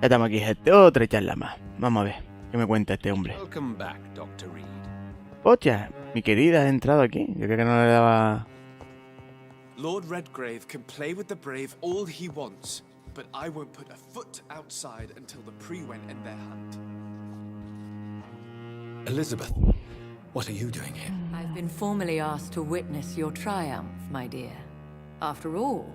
Ya estamos aquí, gente. Otra charla más. Vamos a ver. ¿Qué me cuenta este hombre? Welcome back, Dr. Reid. Hostia, mi querida, has entrado aquí. Yo creo que no le daba... Lord Redgrave can play with the brave all he wants, but I won't put a foot outside until the pre-went in their hunt. Elizabeth, what are you doing here? I've been formally asked to witness your triumph, my dear. After all,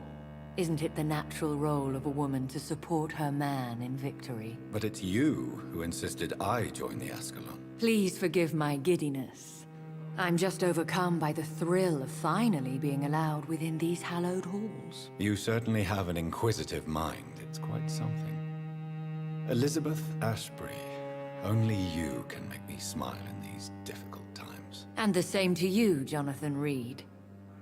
isn't it the natural role of a woman to support her man in victory? But it's you who insisted I join the Ascalon. Please forgive my giddiness. I'm just overcome by the thrill of finally being allowed within these hallowed halls. You certainly have an inquisitive mind. It's quite something. Elizabeth Ashbury, only you can make me smile in these difficult times. And the same to you, Jonathan Reid.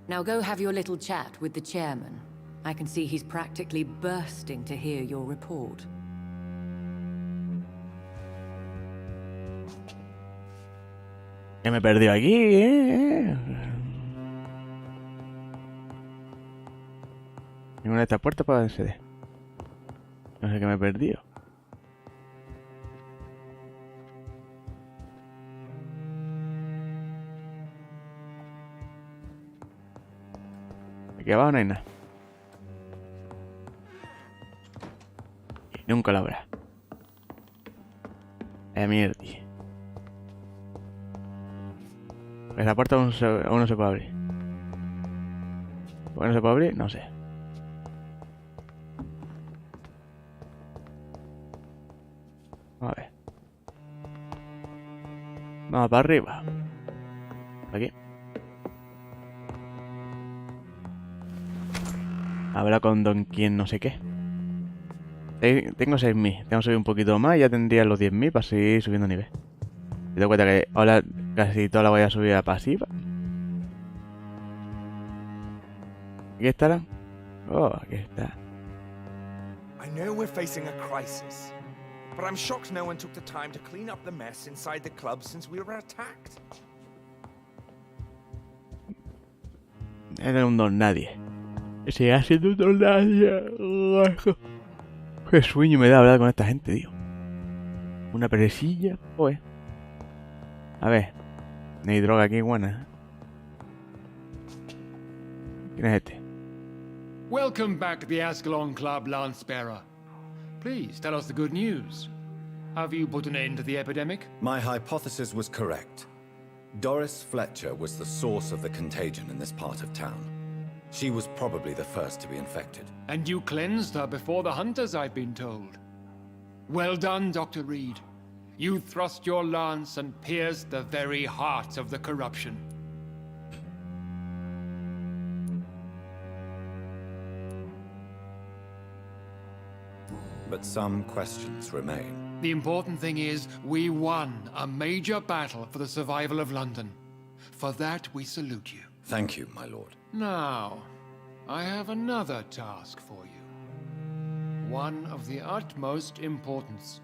Now go have your little chat with the chairman. I can see he's practically bursting to hear your report. Que me perdió aquí, Ninguna de estas puertas para acceder. No sé qué me he perdido. Aquí abajo no hay nada. Y nunca lo habrá. Mierda. Esa puerta aún no se puede abrir. ¿Por qué no se puede abrir? No sé. Vamos a ver. Vamos para arriba. Aquí. Habla con don quien no sé qué. Tengo 6.000. Tengo que subir un poquito más y ya tendría los 10.000 para seguir subiendo nivel. Me doy cuenta que ahora casi toda la voy a subir a pasiva. ¿Aquí estará? Oh, aquí está. I know we're facing a crisis, but I'm shocked no one took the time to clean up the mess inside the club since we were attacked. Era un don nadie. Sigue siendo un don nadie. Qué sueño me da hablar con esta gente, tío. Una perecilla, pues. A ver. No hay droga aquí buena. ¿Quién es este? Welcome back to the Ascalon Club, Lance-Bearer. Please tell us the good news. Have you put an end to the epidemic? My hypothesis was correct. Doris Fletcher was the source of the contagion in this part of town. She was probably the first to be infected. And you cleansed her before the hunters, I've been told. Well done, Dr. Reid. You thrust your lance and pierced the very heart of the corruption. But some questions remain. The important thing is, we won a major battle for the survival of London. For that, we salute you. Thank you, my lord. Now, I have another task for you. One of the utmost importance.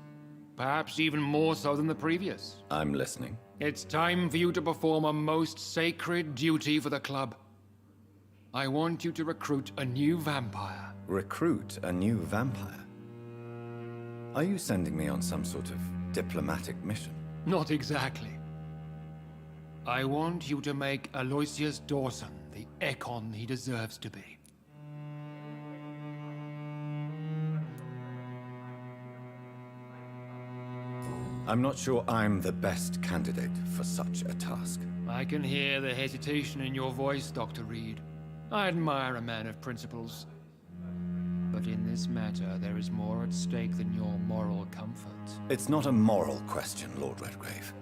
Perhaps even more so than the previous. I'm listening. It's time for you to perform a most sacred duty for the club. I want you to recruit a new vampire. Recruit a new vampire? Are you sending me on some sort of diplomatic mission? Not exactly. I want you to make Aloysius Dawson the Ekon he deserves to be. I'm not sure I'm the best candidate for such a task. I can hear the hesitation in your voice, Dr. Reid. I admire a man of principles. But in this matter, there is more at stake than your moral comfort. It's not a moral question, Lord Redgrave.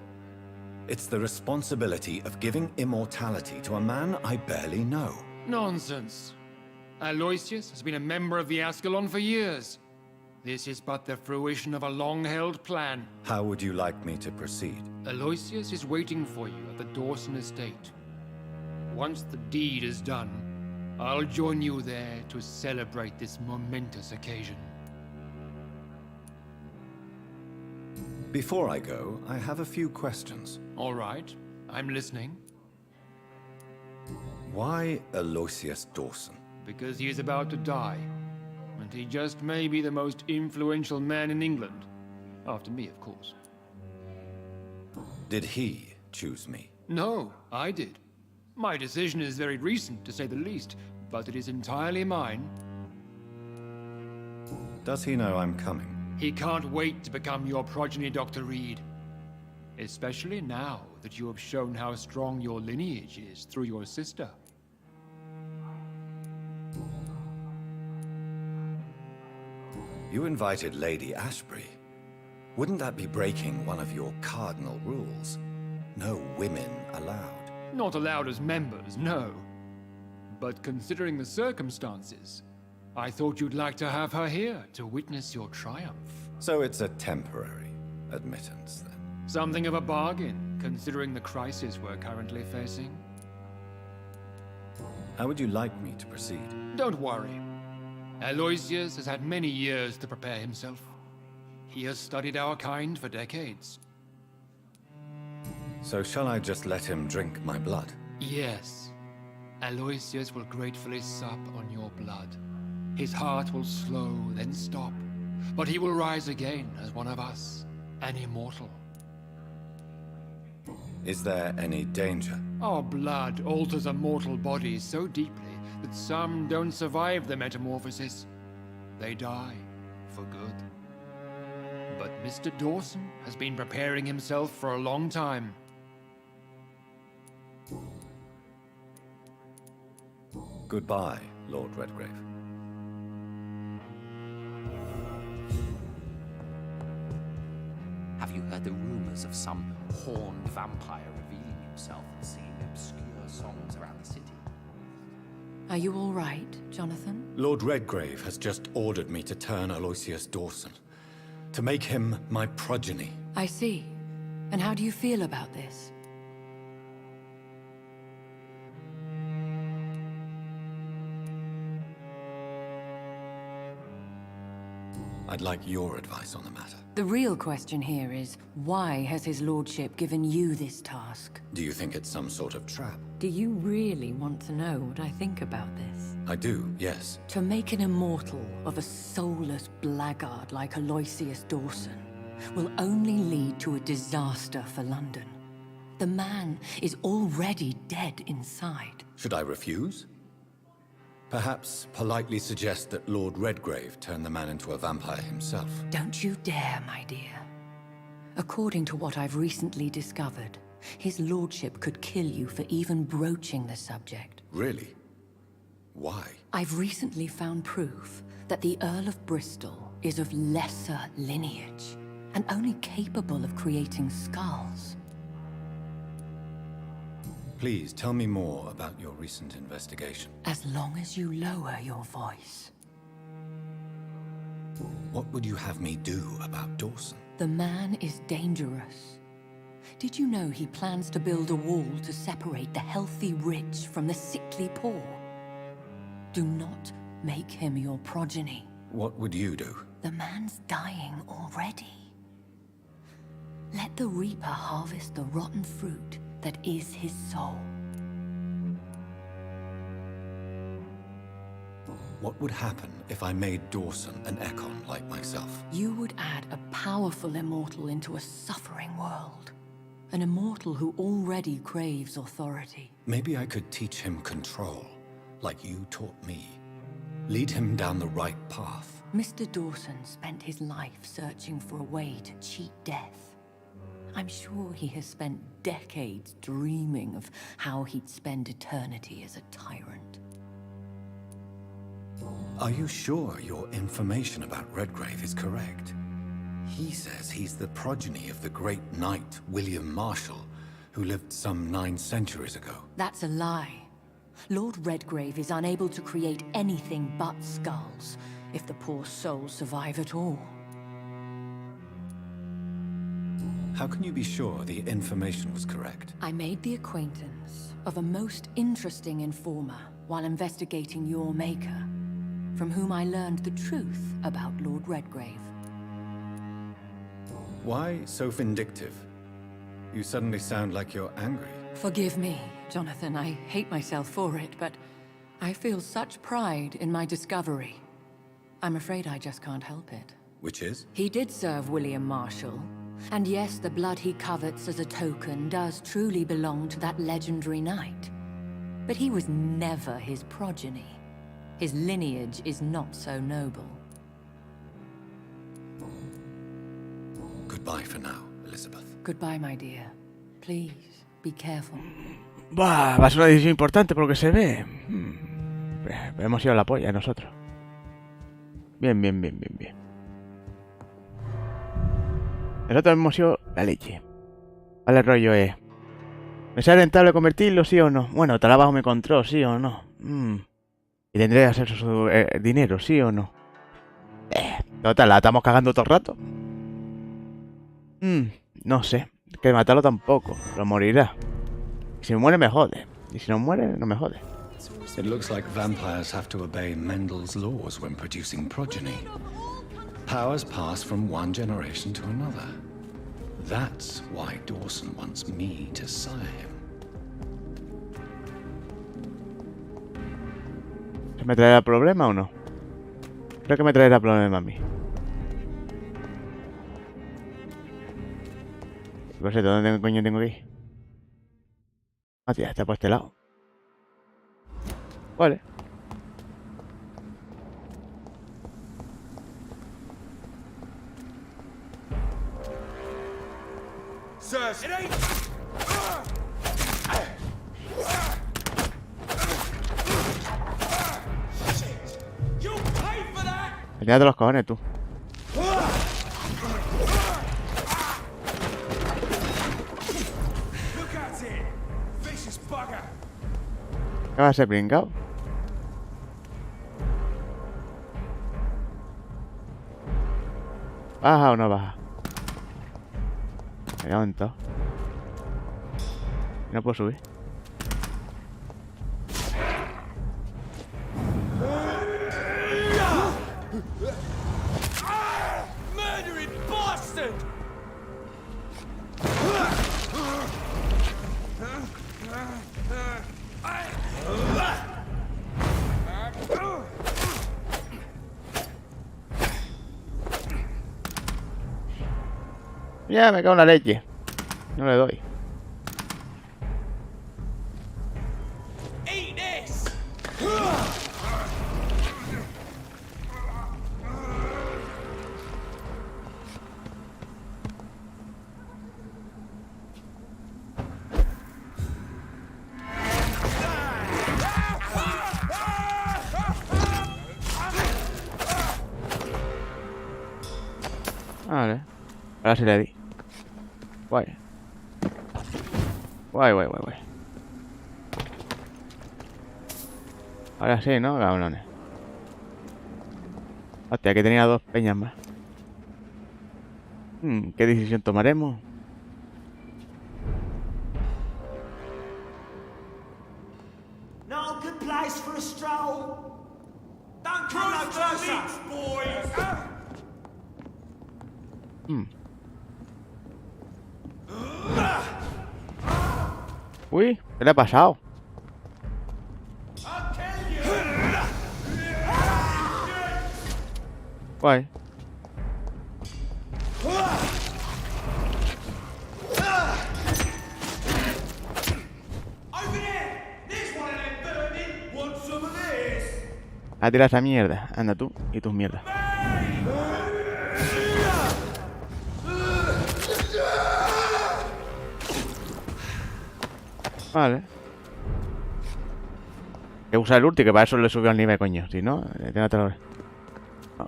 It's the responsibility of giving immortality to a man I barely know. Nonsense. Aloysius has been a member of the Ascalon for years. This is but the fruition of a long-held plan. How would you like me to proceed? Aloysius is waiting for you at the Dawson estate. Once the deed is done, I'll join you there to celebrate this momentous occasion. Before I go, I have a few questions. All right, I'm listening. Why Aloysius Dawson? Because he is about to die. and he just may be the most influential man in England. After me, of course. Did he choose me? No, I did. My decision is very recent, to say the least, but it is entirely mine. Does he know I'm coming? He can't wait to become your progeny, Dr. Reid. Especially now that you have shown how strong your lineage is through your sister. You invited Lady Ashbury. Wouldn't that be breaking one of your cardinal rules? No women allowed. Not allowed as members, no. But considering the circumstances, I thought you'd like to have her here to witness your triumph. So it's a temporary admittance, then? Something of a bargain, considering the crisis we're currently facing. How would you like me to proceed? Don't worry. Aloysius has had many years to prepare himself. He has studied our kind for decades. So shall I just let him drink my blood? Yes. Aloysius will gratefully sup on your blood. His heart will slow, then stop. But he will rise again as one of us, an immortal. Is there any danger? Our blood alters a mortal body so deeply that some don't survive the metamorphosis. They die for good. But Mr. Dawson has been preparing himself for a long time. Goodbye, Lord Redgrave. Have you heard the rumors of some horned vampire revealing himself and singing obscure songs around the city? Are you all right, Jonathan? Lord Redgrave has just ordered me to turn Aloysius Dawson, to make him my progeny. I see. And how do you feel about this? I'd like your advice on the matter. The real question here is, why has his lordship given you this task? Do you think it's some sort of trap? Do you really want to know what I think about this? I do, yes. To make an immortal of a soulless blackguard like Aloysius Dawson will only lead to a disaster for London. The man is already dead inside. Should I refuse? Perhaps politely suggest that Lord Redgrave turn the man into a vampire himself. Don't you dare, my dear. According to what I've recently discovered, his lordship could kill you for even broaching the subject. Really? Why? I've recently found proof that the Earl of Bristol is of lesser lineage and only capable of creating skals. Please tell me more about your recent investigation. As long as you lower your voice. What would you have me do about Dawson? The man is dangerous. Did you know he plans to build a wall to separate the healthy rich from the sickly poor? Do not make him your progeny. What would you do? The man's dying already. Let the reaper harvest the rotten fruit that is his soul. What would happen if I made Dawson an Ekon like myself? You would add a powerful immortal into a suffering world. An immortal who already craves authority. Maybe I could teach him control, like you taught me. Lead him down the right path. Mr. Dawson spent his life searching for a way to cheat death. I'm sure he has spent decades dreaming of how he'd spend eternity as a tyrant. Are you sure your information about Redgrave is correct? He says he's the progeny of the great knight William Marshall, who lived some 9 centuries ago. That's a lie. Lord Redgrave is unable to create anything but skulls, if the poor souls survive at all. How can you be sure the information was correct? I made the acquaintance of a most interesting informer while investigating your maker, from whom I learned the truth about Lord Redgrave. Why so vindictive? You suddenly sound like you're angry. Forgive me, Jonathan. I hate myself for it, but I feel such pride in my discovery. I'm afraid I just can't help it. Which is? He did serve William Marshall. And yes, the blood he covets as a token does truly belong to that legendary knight. But he was never his progeny. His lineage is not so noble. Goodbye for now, Elizabeth. Goodbye, my dear. Please, be careful. Buah, va a ser una decisión importante por lo que se ve. Hemos ido a la polla nosotros. Bien. Nosotros hemos sido la leche. Vale, el rollo es... ¿me sale rentable convertirlo, sí o no? Bueno, trabajo bajo mi control, sí o no. Y tendré que hacer su dinero, sí o no. Total, la estamos cagando todo el rato. No sé. Que matarlo tampoco. Pero morirá. Y si me muere, me jode. Y si no muere, no me jode. It looks like vampires have to obey Mendel's laws when producing progeny. Powers pass from one generation to another. That's why Dawson wants me to sire him. ¿Se me traerá problema o no? Creo que me traerá problema a mí. Por cierto, ¿dónde coño tengo que ir? Ah, tía, está por este lado. Vale. Tenía de los cojones, tú. ¿Qué va a ser, pringao? ¿Baja o no baja? Me cago en todo. No puedo subir. Ya, me cago en la leche. No le doy. Vale. Ahora sí le di. Guay. Ahora sí, ¿no? Cabrones. Hostia, que tenía dos peñas más. ¿Qué decisión tomaremos? Not a good place for a stroll. Don't come no closer, boys. Uy, ¿qué le ha pasado? Guay. A tirar esa mierda. Anda tú y tus mierdas. Vale. Que usar el ulti, que para eso le subió al nivel, coño. Si no, le tengo otra hora.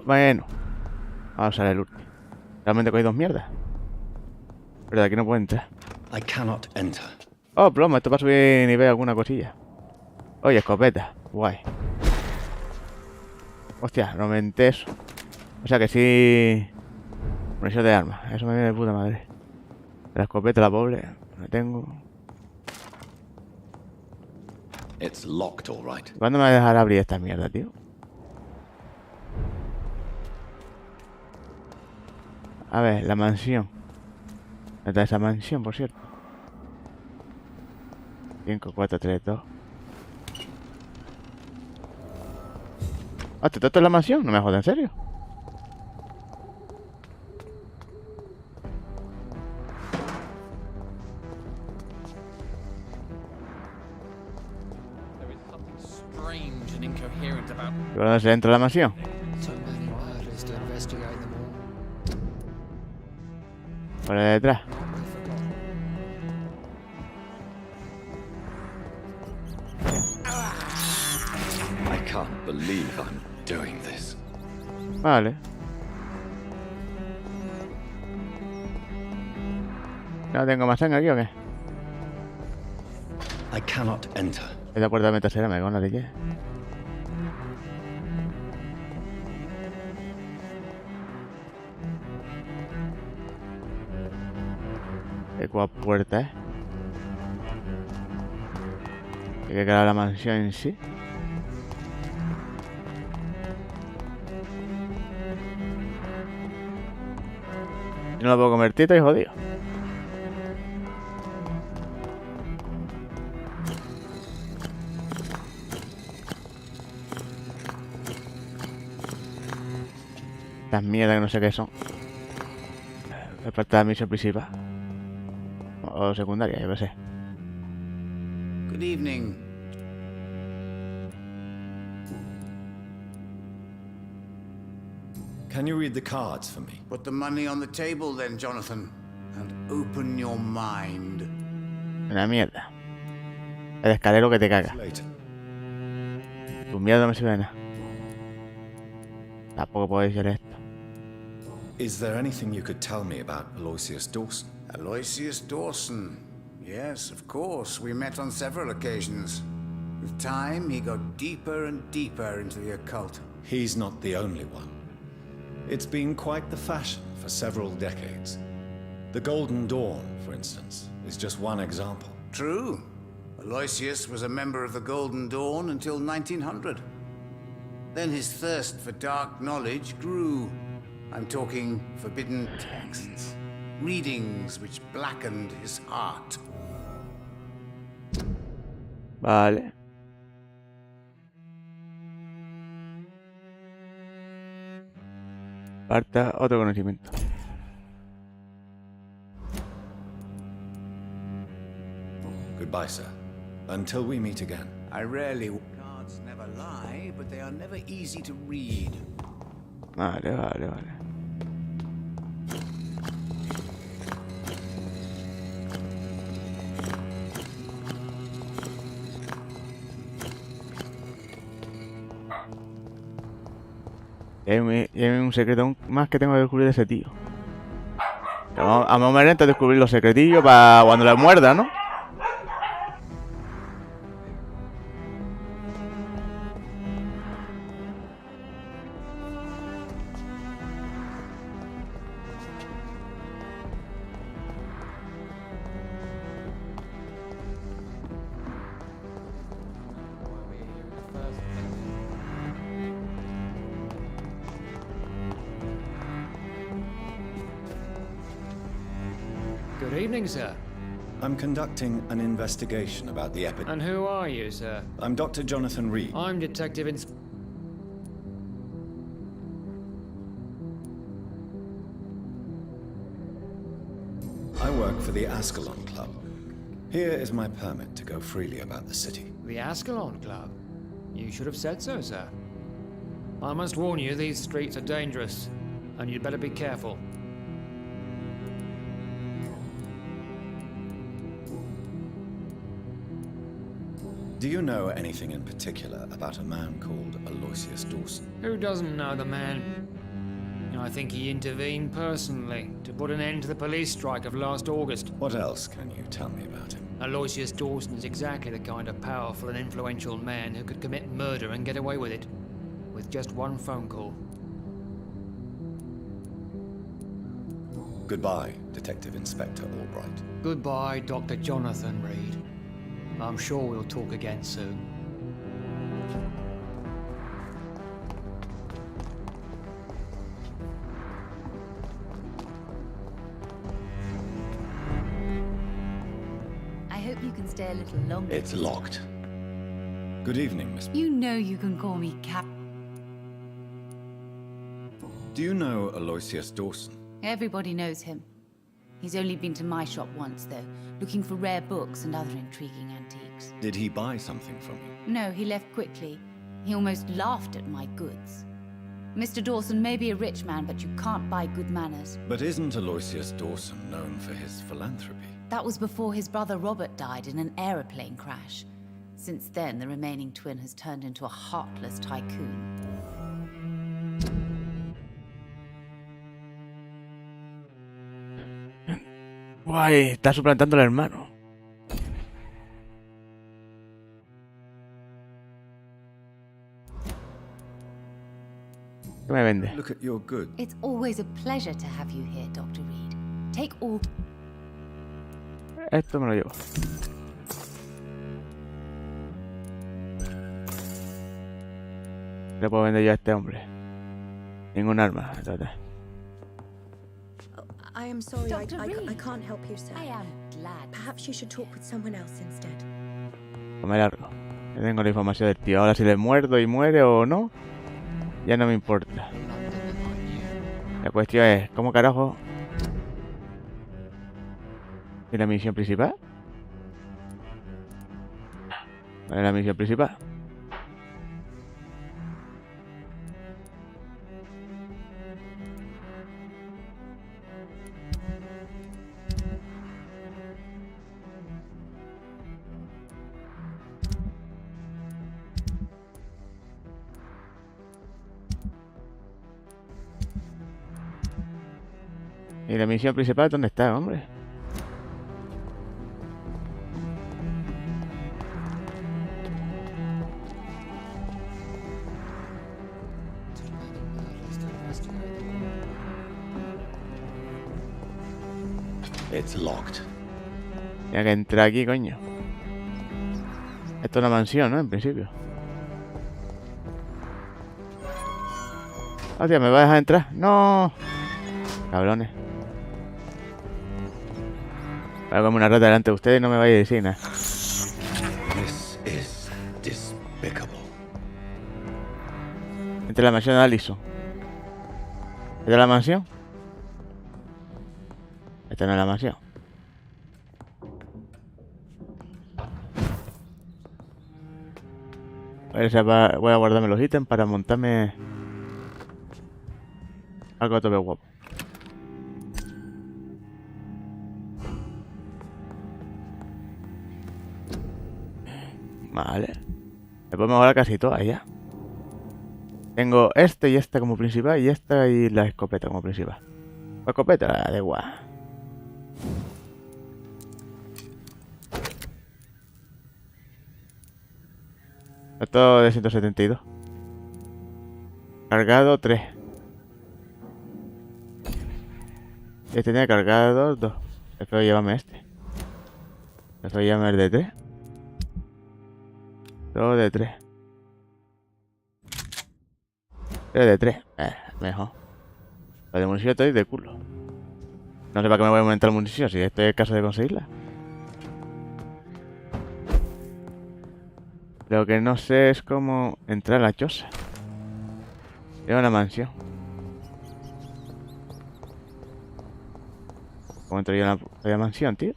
Bueno. Vamos a usar el ulti. Realmente he cogido dos mierdas. Pero de aquí no puedo entrar. I cannot enter. Oh, plomo, esto para subir nivel alguna cosilla. Oye, escopeta. Guay. Hostia, no aumenté eso. O sea que sí. Munición de armas. Eso me viene de puta madre. La escopeta, la pobre. La tengo. It's locked, all right. ¿Cuándo me va a dejar abrir esta mierda, tío? A ver, la mansión. ¿Dónde está esa mansión, por cierto? 5, 4, 3, 2. Hostia, ¿esto es la mansión? No me jodas, ¿en serio? There is something strange and incoherent about ¿Y por dónde se entra a la mansión? So many murders to investigate them all. Por ahí detrás. I can't believe I'm doing this. Vale. ¿No tengo más sangre aquí o qué? I cannot enter. Esta puerta de metasera me cago en la leche. Qué cuál puerta, Hay que crear la mansión en sí. Y no lo puedo convertir, estoy jodido. Estas mierdas que no sé qué son. Es parte de la misión principal. O secundaria, yo qué sé. Good evening. Can you read the cards for me? Put the money on the table then, Jonathan, and open your mind. Una mierda. El escalero que te caga. Later. Tu mierda no me sirve de nada. Tampoco puedo decir esto. Is there anything you could tell me about Aloysius Dawson? Aloysius Dawson. Yes, of course. We met on several occasions. With time, he got deeper and deeper into the occult. He's not the only one. It's been quite the fashion for several decades. The Golden Dawn, for instance, is just one example. True. Aloysius was a member of the Golden Dawn until 1900. Then his thirst for dark knowledge grew. I'm talking forbidden texts, readings which blackened his heart. Vale. Parta otro conocimiento. Goodbye, sir. Until we meet again. I rarely... Cards never lie, but they are never easy to read. Vale, vale, vale. Y hay un secreto más que tengo que descubrir de ese tío. A mí me renta descubrir los secretillos para cuando le muerda, ¿no? Good evening, sir. I'm conducting an investigation about the epidemic. And who are you, sir? I'm Dr. Jonathan Reid. I'm Detective I work for the Ascalon Club. Here is my permit to go freely about the city. The Ascalon Club. You should have said so, sir. I must warn you, these streets are dangerous, and you'd better be careful. Do you know anything in particular about a man called Aloysius Dawson? Who doesn't know the man? I think he intervened personally to put an end to the police strike of last August. What else can you tell me about him? Aloysius Dawson is exactly the kind of powerful and influential man who could commit murder and get away with it, with just one phone call. Goodbye, Detective Inspector Albright. Goodbye, Dr. Jonathan Reid. I'm sure we'll talk again soon. I hope you can stay a little longer. It's locked. Good evening, Miss... You know you can call me Cap... Do you know Aloysius Dawson? Everybody knows him. He's only been to my shop once, though, looking for rare books and other intriguing antiques. Did he buy something from you? No, he left quickly. He almost laughed at my goods. Mr. Dawson may be a rich man, but you can't buy good manners. But isn't Aloysius Dawson known for his philanthropy? That was before his brother Robert died in an aeroplane crash. Since then, the remaining twin has turned into a heartless tycoon. Guay, está suplantando al hermano. ¿Qué me vende? Look at your goods. It's always a pleasure to have you here, Dr. Reid. Take all... Esto me lo llevo. ¿Qué le puedo vender yo a este hombre? Ningún arma, entonces. I am sorry, Dr. Reid. I can't help you, sir. I am glad. Perhaps you should talk with someone else instead. Me largo. Ya tengo la información del tío. Ahora si le muerdo y muere o no, ya no me importa. La cuestión es, ¿cómo carajo? ¿Y la misión principal? ¿Cuál es la misión principal? ¿Y la misión principal dónde está, hombre? It's locked. Tenía que entrar aquí, coño. Esto es una mansión, ¿no? En principio. Hostia, ¿me va a dejar entrar? ¡No! Cabrones. Voy a comer una rata delante de ustedes y no me vaya a decir nada. This is despicable. Entre la mansión de Allison. ¿Esta es la mansión? Esta no es la mansión. Voy a guardarme los ítems para montarme algo de tope guapo. Vale. Me puedo mejorar casi todas ya. Tengo este y esta como principal y esta y la escopeta como principal. La escopeta, da igual. Esto de 172. Cargado 3. Este tiene cargado 2. Espero llevarme este. Espero llevarme el de 3. 2 de 3. 3 de 3. Mejor. La de munición estoy de culo. No sé para qué me voy a aumentar munición si estoy en caso de conseguirla. Lo que no sé es cómo entrar a la choza. Es una mansión. ¿Cómo entro yo a la mansión, tío?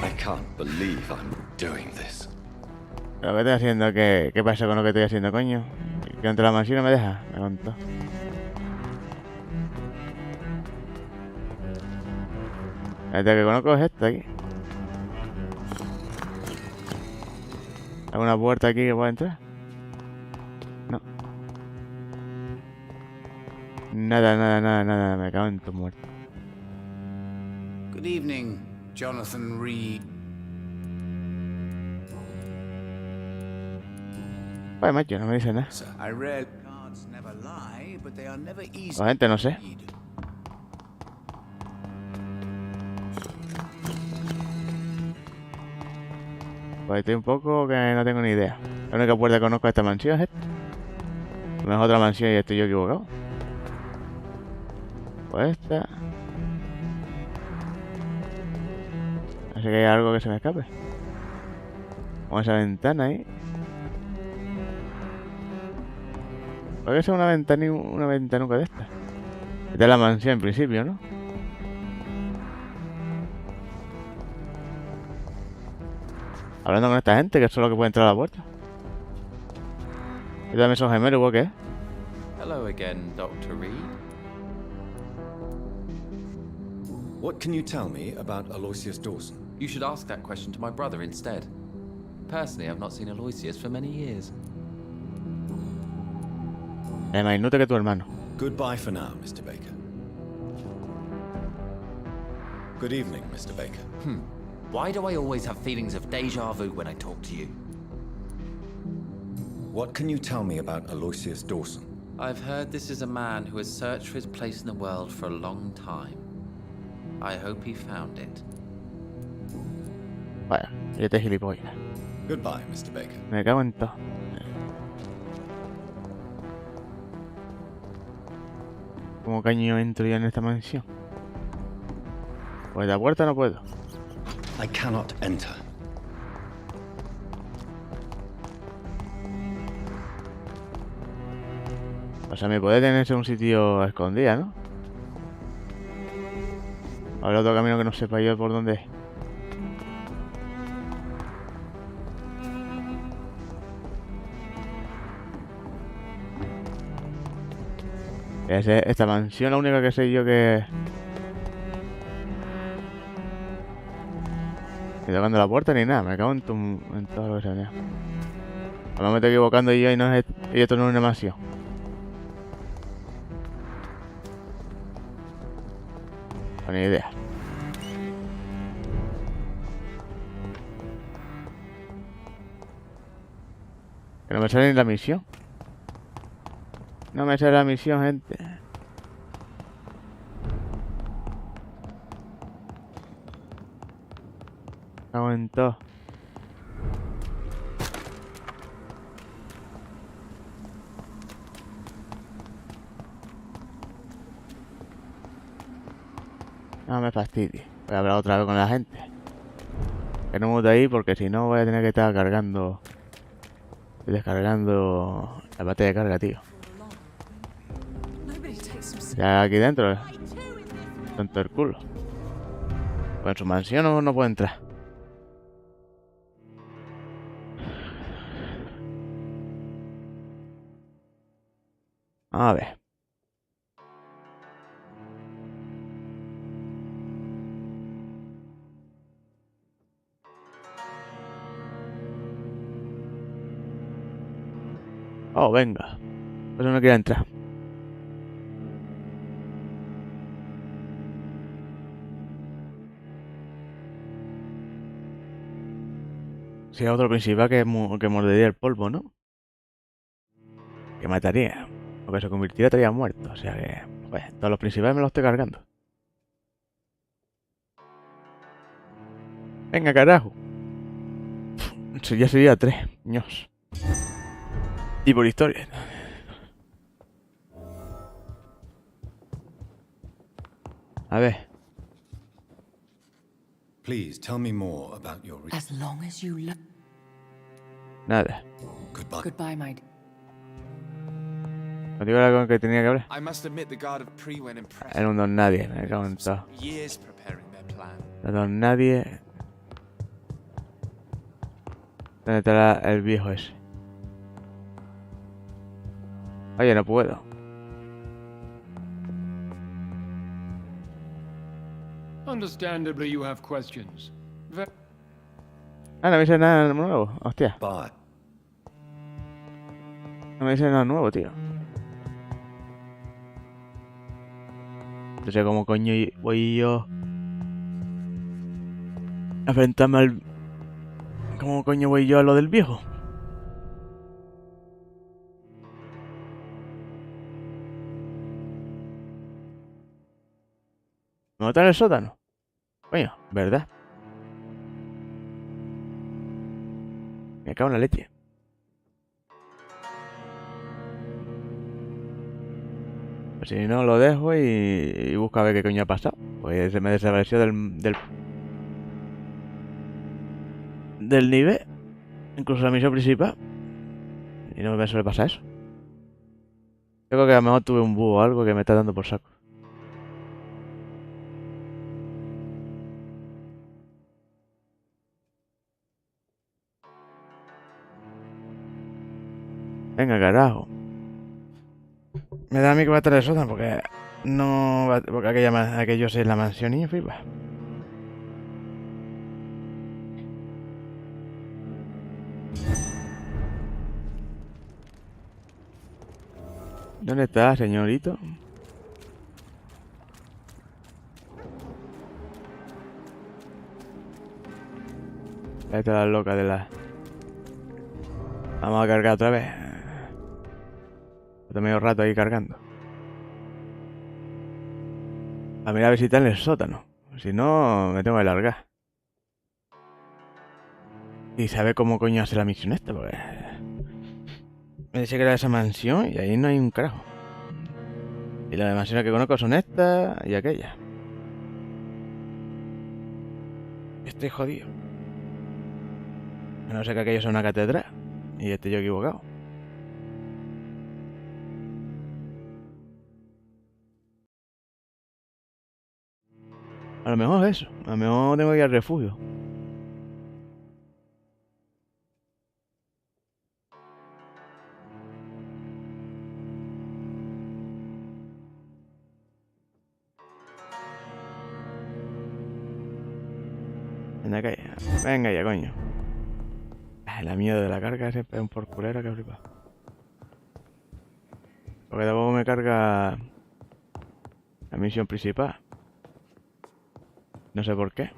I can't believe I'm doing this. ¿Pero qué estoy haciendo? ¿Qué pasa con lo que estoy haciendo, coño? ¿Que entro a la mansión no me deja? Me contó. Esta que conozco es esta aquí. ¿Hay una puerta aquí que pueda entrar? No. Nada. Me cago en tu muerto. Good evening, Jonathan Reid. Vaya macho, no me dice nada. I read cards never lie, but they are never easy. La gente no sé. Pues estoy un poco que no tengo ni idea. La única puerta que conozco de esta mansión es esta. A lo mejor otra mansión y estoy yo equivocado. Pues esta. No sé que hay algo que se me escape. Con esa ventana ahí. Puede ser una ventanuca de estas. De la mansión en principio, ¿no? Hablando con esta gente, que eso es lo que puede entrar a la puerta. Y también son gemelos, igual que es. Hello again, Dr. Reid. What can you tell me about Aloysius Dawson? You should ask that question to my brother instead. Personally, I've not seen Aloysius for many years. Es más inútil que tu hermano. Goodbye for now, Mr. Baker. Good evening, Mr. Baker. Why do I always have feelings of déjà vu when I talk to you? What can you tell me about Aloysius Dawson? I've heard this is a man who has searched for his place in the world for a long time. I hope he found it. Vaya, yo te gilipollas. Goodbye, Mr. Baker. Me cago en todo. ¿Cómo caño entro yo en esta mansión? Pues la puerta no puedo. I cannot enter. O sea, me puede tenerse un sitio escondido, ¿no? Habrá otro camino que no sepa yo por dónde es. Esta mansión, la única que sé yo que... Ni tocando la puerta ni nada, me cago en todo lo que sea. A lo mejor me estoy equivocando yo y esto no es una mansión. No, ni idea. Que no me sale ni la misión. No me sale la misión, gente. Cago en todo. No me fastidie. Voy a hablar otra vez con la gente. Que no mute ahí porque si no voy a tener que estar cargando y descargando la pantalla de carga, tío. Ya aquí dentro, tonto el culo. Pues en su mansión no puede entrar. A ver. Oh, venga. Pero no quiere entrar. Sería otro principal que mordería el polvo, ¿no? Que mataría. O que se convirtiera estaría muerto. O sea que... Pues, todos los principales me los estoy cargando. Venga, carajo. Ya sería 3. Ños. Y por historia. A ver. Please tell me more about your As long as you love. Nada. Goodbye. Goodbye, my. ¿No digo algo con que tenía que hablar? I must admit the guard of Pre-Wen impressed Era un don nadie, me cago en todo. years preparing their plan. Un don nadie. ¿Dónde estará el viejo ese? Oye, no puedo. Understandably, you have questions. Ah, no me dice nada nuevo. Hostia. Bye. No me dice nada nuevo, tío. Entonces, ¿cómo coño voy yo a enfrentarme al... ¿Cómo coño voy yo a lo del viejo? ¿Me matan en el sótano? Coño, ¿verdad? Me cago en la leche. Pues si no, lo dejo y busco a ver qué coño ha pasado. Pues se me desapareció del nivel. Incluso la misión principal. Y no me suele pasar eso. Yo creo que a lo mejor tuve un búho o algo que me está dando por saco. Venga, carajo. Me da a mí que va a estar el sótano porque no va, porque aquellos es la mansión y flipa. ¿Dónde está, señorito? Ahí está la loca de la... Vamos a cargar otra vez. Estoy medio rato ahí cargando. A mirar a ver si está en el sótano. Si no, me tengo que largar. Y saber cómo coño hace la misión esta, porque... Me dice que era esa mansión y ahí no hay un carajo. Y las mansiones que conozco son estas y aquellas. Estoy jodido. No sé que aquello es una catedral. Y estoy yo equivocado. A lo mejor es eso. A lo mejor tengo que ir al refugio. Venga ya, coño. La mierda de la carga siempre es un porculera que flipa. Porque tampoco me carga la misión principal. No sé por qué.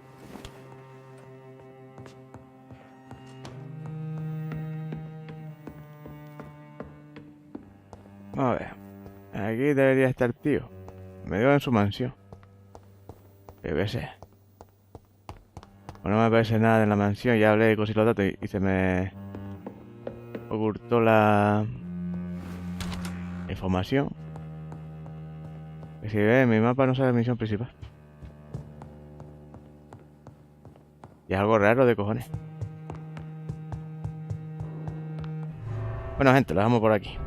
Vamos a ver. Aquí debería estar tío. Me dio en su mansión. Yo qué sé. Pues no me parece nada en la mansión. Ya hablé con los datos y se me ocultó la información. Que si ve, mi mapa no sale la misión principal. Y es algo raro de cojones. Bueno, gente, lo dejamos por aquí.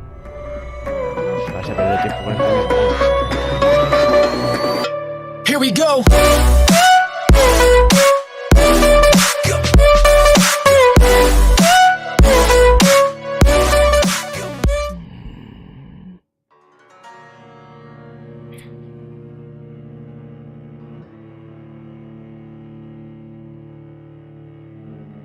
Vas a perder tiempo con esto. Here we go.